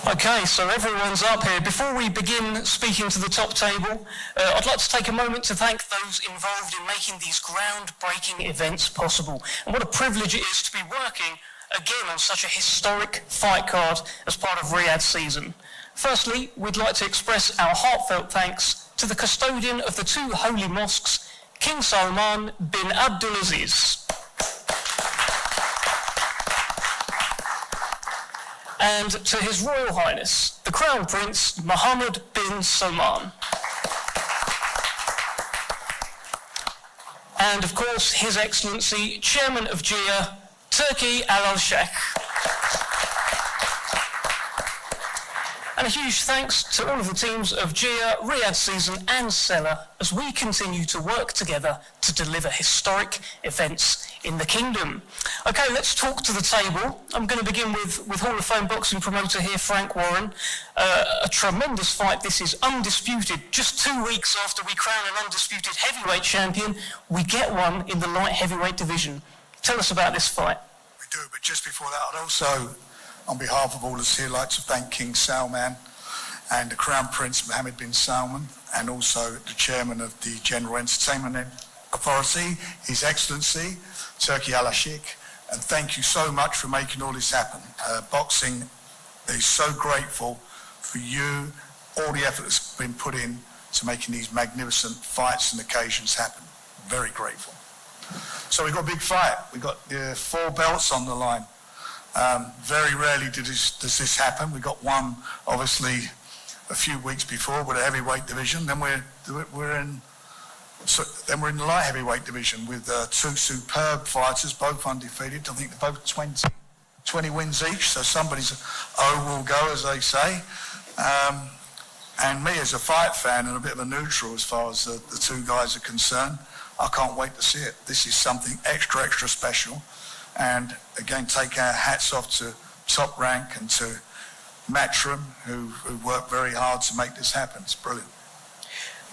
Okay, so everyone's up here. Before we begin speaking to the top table, I'd like to take a moment to thank those involved in making these groundbreaking events possible. And what a privilege it is to be working again on such a historic fight card as part of Riyadh season. Firstly, we'd like to express our heartfelt thanks to the custodian of the two holy mosques, King Salman bin Abdulaziz. And to His Royal Highness, the Crown Prince Mohammed bin Salman. And of course, His Excellency, Chairman of GIA, Turkey Al-Sheikh. And a huge thanks to all of the teams of GIA, Riyadh Season and Seller as we continue to work together to deliver historic events in the Kingdom. Okay, let's talk to the table. I'm going to begin with Hall of Fame boxing promoter here, Frank Warren. A tremendous fight. This is undisputed. Just 2 weeks after we crown an undisputed heavyweight champion, we get one in the light heavyweight division. Tell us about this fight. We do, but just before that, I'd also, on behalf of all of us here, like to thank King Salman and the Crown Prince Mohammed bin Salman, and also the Chairman of the General Entertainment Authority, His Excellency, Turkey Al-Sheikh, and thank you so much for making all this happen. Boxing is so grateful for you, all the effort that's been put in to making these magnificent fights and occasions happen. Very grateful. So we've got a big fight. We've got 4 belts on the line. Very rarely does this happen. We got one, obviously, a few weeks before with a heavyweight division. Then we're in the light heavyweight division with 2 superb fighters, both undefeated. I think they're both 20 wins each. So somebody's will go, as they say. And me as a fight fan and a bit of a neutral as far as the 2 guys are concerned, I can't wait to see it. This is something extra, extra special. And again, take our hats off to Top Rank and to Matchroom, who worked very hard to make this happen. It's brilliant.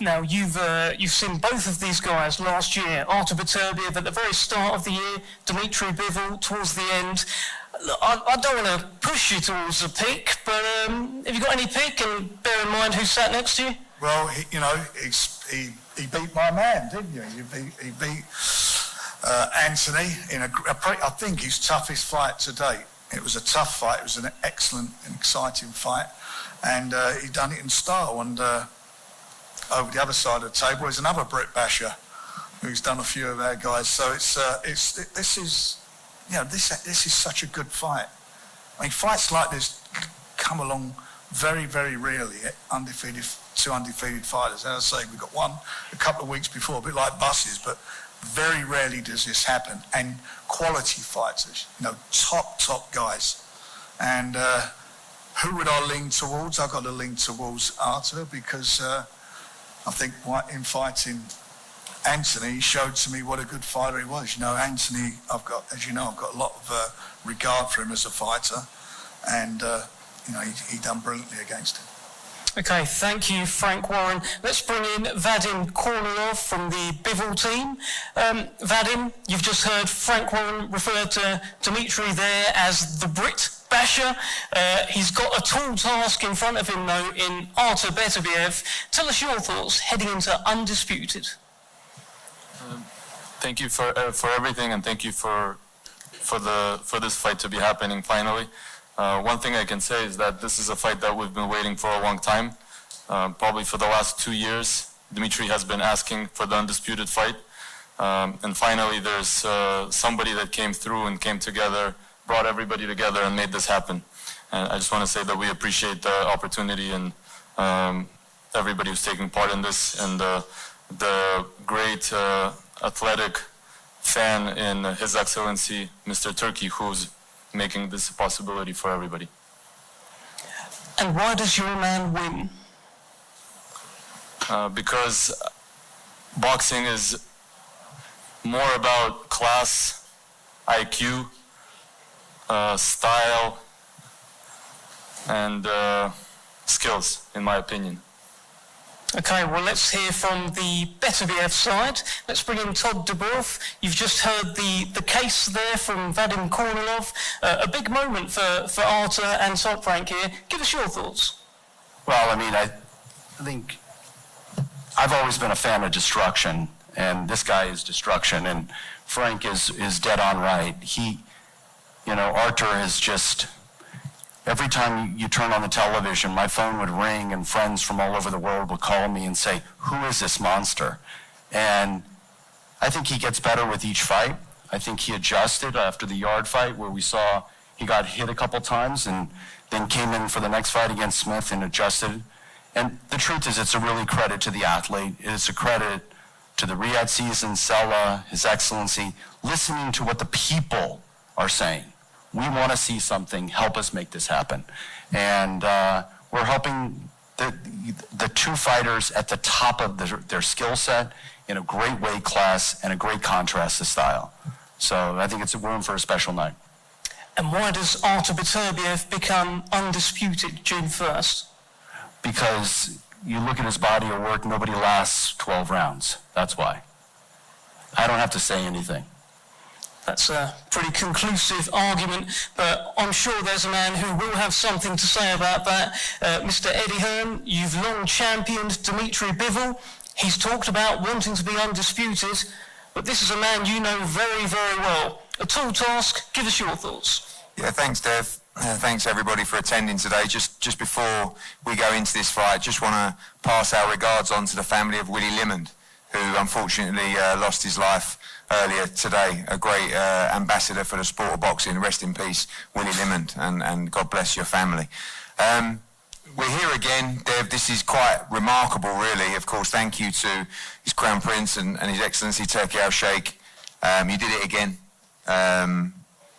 Now, you've seen both of these guys last year, Artur Beterbiev at the very start of the year, Dmitry Bivol towards the end. Look, I don't want to push you towards a pick, but have you got any pick? And bear in mind who sat next to you. Well, he beat my man, didn't you? He beat Anthony in I think his toughest fight to date. It was a tough fight. It was an excellent and exciting fight, and he done it in style. And over the other side of the table is another Brit basher who's done a few of our guys. So this is such a good fight. I mean, fights like this come along very, very rarely. Two undefeated fighters. As I say, we got one a couple of weeks before, a bit like buses, but very rarely does this happen. And quality fighters, top guys. And who would I lean towards? I've got to lean towards Artur because I think in fighting Anthony, he showed to me what a good fighter he was. Anthony, I've got a lot of regard for him as a fighter, and he done brilliantly against him. Okay, thank you, Frank Warren. Let's bring in Vadim Kornilov from the Bivol team. Vadim, you've just heard Frank Warren refer to Dmitry there as the Brit basher. He's got a tall task in front of him, though, in Artur Beterbiev. Tell us your thoughts heading into Undisputed. Thank you for everything, and thank you for this fight to be happening finally. One thing I can say is that this is a fight that we've been waiting for a long time. Probably for the last 2 years, Dmitry has been asking for the undisputed fight. And finally, there's somebody that came through and came together, brought everybody together and made this happen. And I just want to say that we appreciate the opportunity and everybody who's taking part in this, and the great athletic fan in His Excellency, Mr. Turkey, who's making this a possibility for everybody. And why does your man win? Because boxing is more about class, IQ, style, and skills, in my opinion. Okay, well, let's hear from the Beterbiev side. Let's bring in Todd Dubov. You've just heard the case there from Vadim Kornilov. A big moment for Artur and Top Rank here. Give us your thoughts. Well, I mean, I think I've always been a fan of destruction, and this guy is destruction, and Frank is dead on right. Artur is just, every time you turn on the television, my phone would ring and friends from all over the world would call me and say, who is this monster? And I think he gets better with each fight. I think he adjusted after the Yard fight where we saw he got hit a couple times and then came in for the next fight against Smith and adjusted. And the truth is, it's a really credit to the athlete. It's a credit to the Riyadh season, Sela, His Excellency, listening to what the people are saying. We want to see something. Help us make this happen. And we're helping the two fighters at the top of their skill set in a great weight class and a great contrast to style. So I think we're in for a special night. And why does Artur Beterbiev become undisputed June 1st? Because you look at his body of work, nobody lasts 12 rounds. That's why. I don't have to say anything. That's a pretty conclusive argument, but I'm sure there's a man who will have something to say about that. Mr. Eddie Hearn, you've long championed Dmitry Bivol. He's talked about wanting to be undisputed, but this is a man you know very, very well. A tall task. Give us your thoughts. Yeah, thanks, Dev. Thanks, everybody, for attending today. Just before we go into this fight, just want to pass our regards on to the family of Willie Limond, who unfortunately lost his life earlier today. A great ambassador for the sport of boxing. Rest in peace, Willie Limond, and God bless your family. We're here again, Dev. This is quite remarkable, really. Of course, thank you to His Crown Prince and His Excellency Turki Al-Sheikh. You did it again.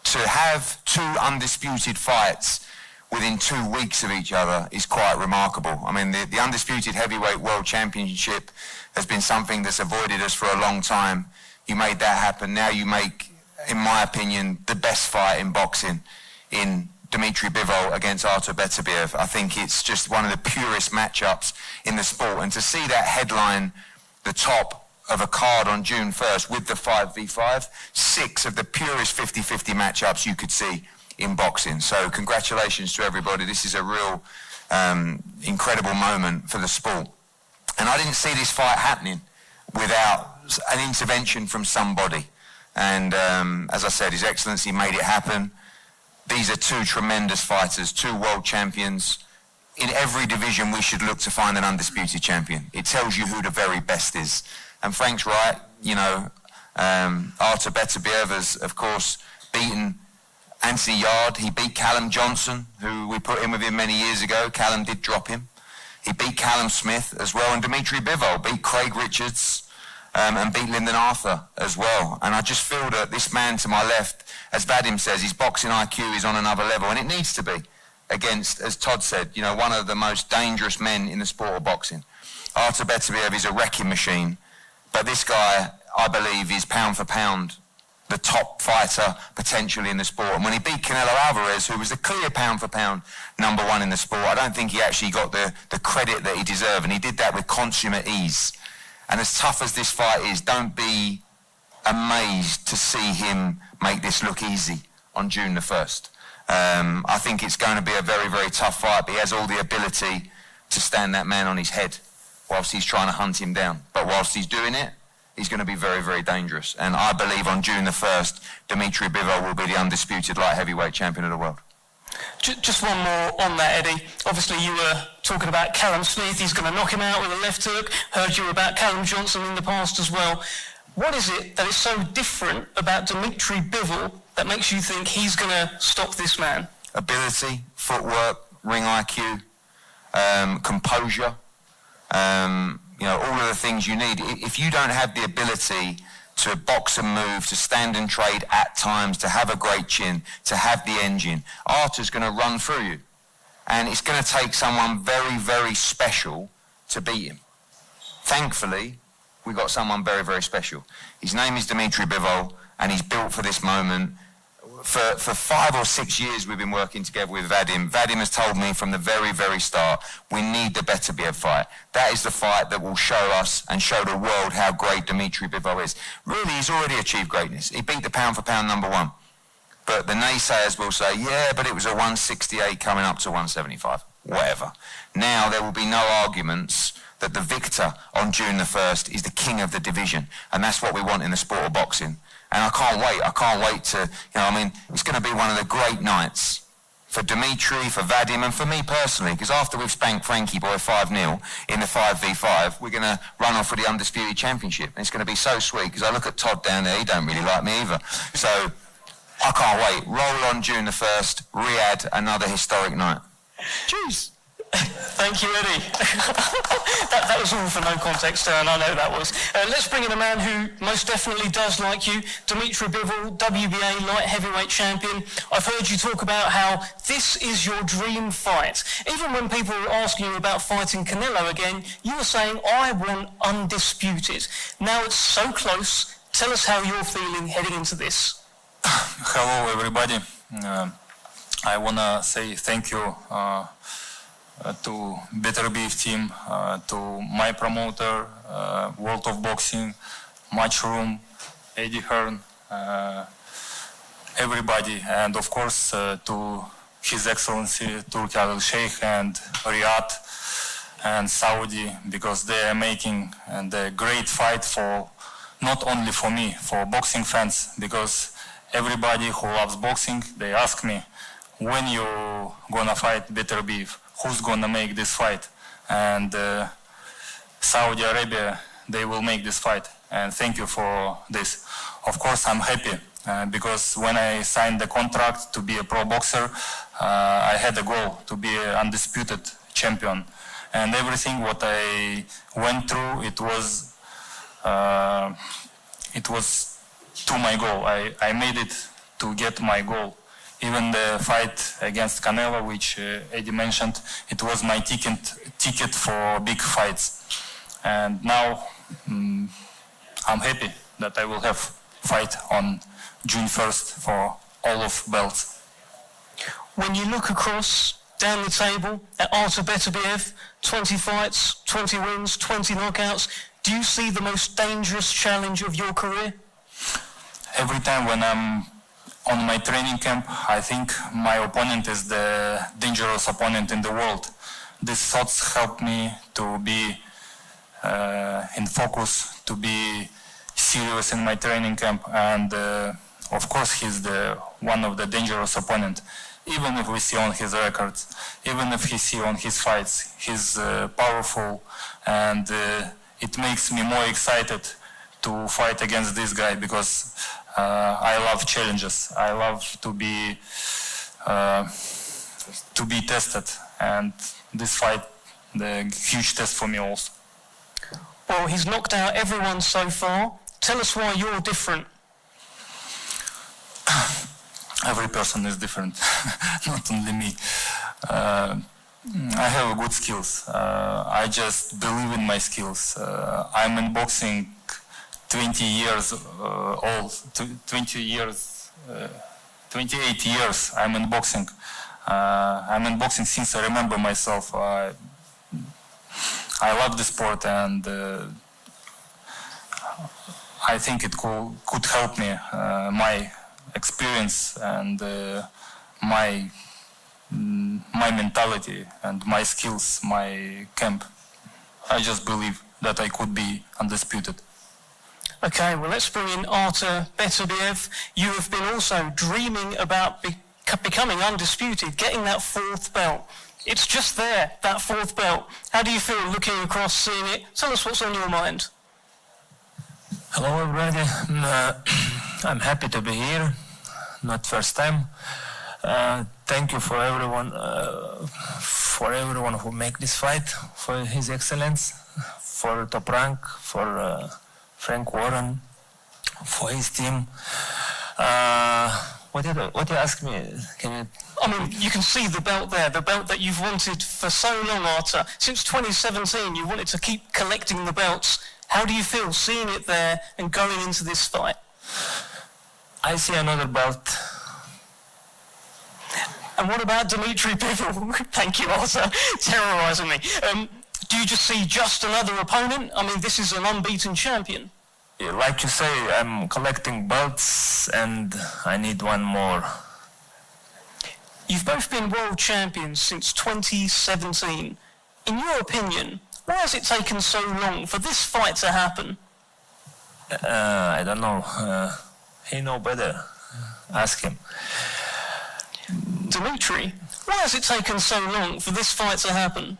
To have two undisputed fights within 2 weeks of each other is quite remarkable. I mean, the Undisputed Heavyweight World Championship has been something that's avoided us for a long time. You made that happen. Now you make, in my opinion, the best fight in boxing in Dmitry Bivol against Artur Beterbiev. I think it's just one of the purest matchups in the sport. And to see that headline the top of a card on June 1st with the 5v5, 6 of the purest 50-50 matchups you could see in boxing. So congratulations to everybody. This is a real incredible moment for the sport. And I didn't see this fight happening without an intervention from somebody. And as I said, His Excellency made it happen. These are two tremendous fighters, two world champions. In every division, we should look to find an undisputed champion. It tells you who the very best is. And Frank's right, Artur Beterbiev has, of course, beaten Anthony Yard. He beat Callum Johnson, who we put in with him many years ago. Callum did drop him. He beat Callum Smith as well, and Dmitry Bivol beat Craig Richards and beat Lyndon Arthur as well. And I just feel that this man to my left, as Vadim says, his boxing IQ is on another level, and it needs to be against, as Todd said, one of the most dangerous men in the sport of boxing. Artur Beterbiev is a wrecking machine. But this guy, I believe, is pound for pound the top fighter potentially in the sport. And when he beat Canelo Alvarez, who was the clear pound for pound #1 in the sport, I don't think he actually got the credit that he deserved. And he did that with consummate ease. And as tough as this fight is, don't be amazed to see him make this look easy on June the 1st. I think it's going to be a very, very tough fight, but he has all the ability to stand that man on his head whilst he's trying to hunt him down. But whilst he's doing it, he's going to be very, very dangerous. And I believe on June the 1st, Dmitry Bivol will be the undisputed light heavyweight champion of the world. Just one more on that, Eddie. Obviously, you were talking about Callum Smith. He's going to knock him out with a left hook. Heard you about Callum Johnson in the past as well. What is it that is so different about Dmitry Bivol that makes you think he's going to stop this man? Ability, footwork, ring IQ, composure. All of the things you need. If you don't have the ability to box and move, to stand and trade at times, to have a great chin, to have the engine, Artur's going to run through you. And it's going to take someone very, very special to beat him. Thankfully, we got someone very, very special. His name is Dmitry Bivol, and he's built for this moment. for 5 or 6 years we've been working together with Vadim. Vadim has told me from the very, very start, we need the Beterbiev fight. That is the fight that will show us and show the world how great Dmitry Bivol is. Really, he's already achieved greatness. He beat the pound for pound #1. But the naysayers will say, yeah, but it was a 168 coming up to 175. Whatever. Now there will be no arguments that the victor on June the 1st is the king of the division. And that's what we want in the sport of boxing. And I can't wait to, it's going to be one of the great nights for Dmitry, for Vadim, and for me personally, because after we've spanked Frankie Boy 5-0 in the 5v5, we're going to run off for the Undisputed Championship. And it's going to be so sweet, because I look at Todd down there, he don't really like me either. So I can't wait. Roll on June the 1st, Riyadh, another historic night. Cheers. Thank you, Eddie. that was all for no context, and I know that was. Let's bring in a man who most definitely does like you, Dmitry Bivol, WBA light heavyweight champion. I've heard you talk about how this is your dream fight. Even when people were asking you about fighting Canelo again, you were saying, I want undisputed. Now it's so close. Tell us how you're feeling heading into this. Hello, everybody. I want to say thank you to Beterbiev team, to my promoter, World of Boxing, Matchroom, Eddie Hearn, everybody, and of course to His Excellency Turki Al Sheikh and Riyadh and Saudi, because they are making a great fight for not only for me, for boxing fans, because everybody who loves boxing, they ask me, when you gonna fight Beterbiev? Who's gonna make this fight? And Saudi Arabia, they will make this fight. And thank you for this. Of course, I'm happy because when I signed the contract to be a pro boxer, I had a goal to be an undisputed champion. And everything what I went through, it was to my goal. I made it to get my goal. Even the fight against Canelo, which Eddie mentioned, it was my ticket for big fights. And now I'm happy that I will have fight on June 1st for all of belts. When you look across down the table at Artur Beterbiev, 20 fights, 20 wins, 20 knockouts, do you see the most dangerous challenge of your career? Every time when I'm on my training camp, I think my opponent is the dangerous opponent in the world. These thoughts help me to be in focus, to be serious in my training camp, and of course he's one of the dangerous opponent. Even if we see on his records, even if he see on his fights, he's powerful, and it makes me more excited to fight against this guy, because I love challenges. I love to be tested, and this fight, the huge test for me also. Well, he's knocked out everyone so far. Tell us why you're different. Every person is different, not only me. I have good skills. I just believe in my skills. I'm in boxing 20 years old, 28 years I'm in boxing. I'm in boxing since I remember myself. I love the sport, and I think it could help me, my experience and my mentality and my skills, my camp. I just believe that I could be undisputed. Okay, well, let's bring in Artur Beterbiev. You have been also dreaming about becoming undisputed, getting that 4th belt. It's just there, that 4th belt. How do you feel looking across, seeing it? Tell us what's on your mind. Hello, everybody. I'm happy to be here. Not first time. Thank you for everyone who make this fight, for His Excellence, for Top Rank, for Frank Warren, for his team. What you ask me? Can you? I mean, you can see the belt there, the belt that you've wanted for so long, Artur. Since 2017, you wanted to keep collecting the belts. How do you feel seeing it there and going into this fight? I see another belt And what about Dmitry Bivol? Thank you, Artur, terrorising me. Do you just see just another opponent? I mean, this is an unbeaten champion. Like you say, I'm collecting belts and I need one more. You've both been world champions since 2017. In your opinion, why has it taken so long for this fight to happen? I don't know. He know better. Ask him. Dmitry, why has it taken so long for this fight to happen?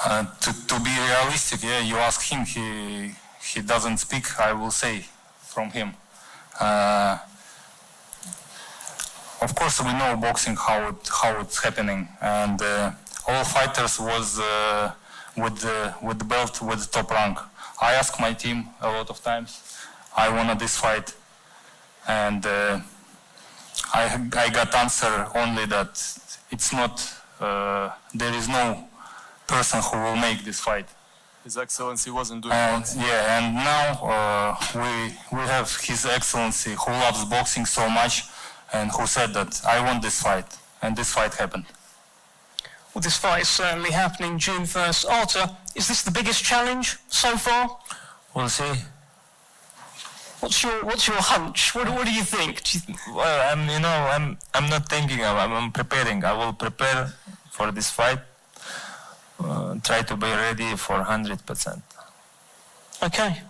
To be realistic, yeah, you ask him, he doesn't speak, I will say from him. Of course, we know boxing how it's happening, and all fighters was with the belt with the top rank. I ask my team a lot of times, I wanted this fight, and I got answer only that it's not, there is no person who will make this fight. His Excellency wasn't doing And boxing. yeah, and now we have His Excellency who loves boxing so much and who said that I want this fight, and this fight happened. Well, this fight is certainly happening June 1st. Artur, is this the biggest challenge so far? We'll see. What's your hunch? What do you think? Well, I'm not thinking. I'm preparing. I will prepare for this fight. Try to be ready for 100%. Okay.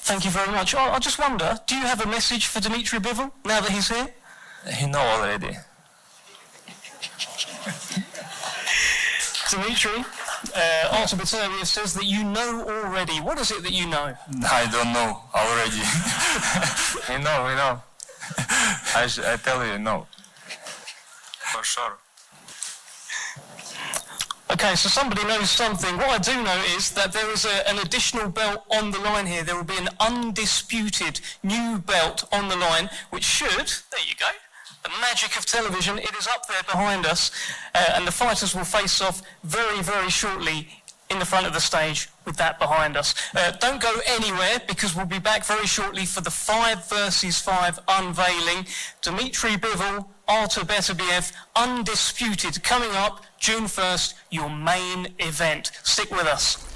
Thank you very much. I just wonder, do you have a message for Dmitry Bivol now that he's here? He know already. Dimitri, Artur Beterbiev says that you know already. What is it that you know? I don't know already. We know. I tell you, no. For sure. Okay, so somebody knows something. What I do know is that there is an additional belt on the line here. There will be an undisputed new belt on the line, which should, there you go, the magic of television, it is up there behind us, and the fighters will face off very, very shortly in the front of the stage with that behind us. Don't go anywhere, because we'll be back very shortly for the 5 versus 5 unveiling. Dmitry Bivol, Artur Beterbiev, undisputed, coming up June 1st, your main event. Stick with us.